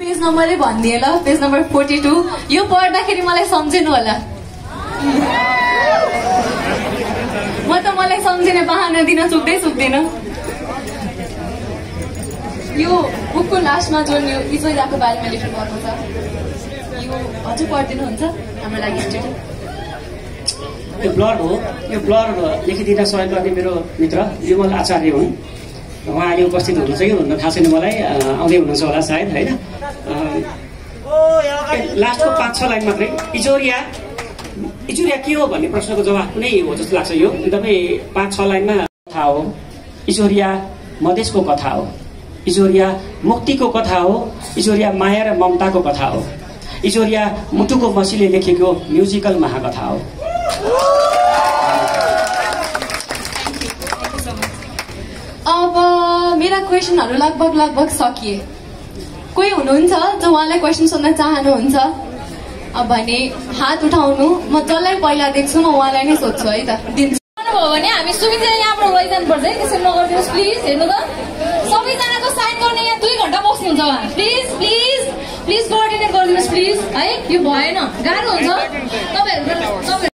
Page नम्बरै भनिदिए ल, page number 42। यो पढ्दाखेरि मलाई सम्झिनु होला, म त मलाई सम्झिने बहाना दिन सुक्दैन। यो बुकको लास्टमा जुन यो इजोरियाको बारेमा लेख्नु भएको छ, यो हजुर पढिदिनुहुन्छ हाम्रो लागि स्टुडेन्ट। यो ब्लड हो, यो ब्लड लेखिदिन सहयोग गर्ने मेरो मित्र विमल आचार्य हुन्। उहाँ अहिले उपस्थित हुनुहुन्छ कि हुन्न थाहा छैन मलाई, आउँदै हुनुहुन्छ होला सायद होइन। लास्टको 5-6 लाइन मात्रै। इजोरिया के हो भन्ने प्रश्नको जवाफ कुनै हो जस्तो लाग्छ। यो एकदमै 5-6 लाइनमा कथा हो। इजोरिया मधेसको कथा हो, इजोरिया मुक्तिको कथा हो, इजोरिया माया र ममताको कथा हो, इजोरिया मुटुको मसीले लेखेको म्युजिकल महाकथा हो। अब मेरा क्वेसनहरू लगभग सकिए। कोही हुनुहुन्छ जो उहाँलाई क्वेसन सोध्न चाहनुहुन्छ भने हात उठाउनु, म जसलाई पहिला देख्छु म उहाँलाई नै सोध्छु है त। दिन्छु भयो भने हामी सुविधा यहाँबाट लैजानु पर्छ है, त्यसरी नगरिदिनुहोस् प्लिज। हेर्नु त सबैजनाको साइन गर्ने यहाँ 2 घण्टा बस्नुहुन्छ उहाँ। प्लिज कोअर्डिनेट गरिदिनुहोस् प्लिज है, यो भएन, गाह्रो हुन्छ। तपाईहरु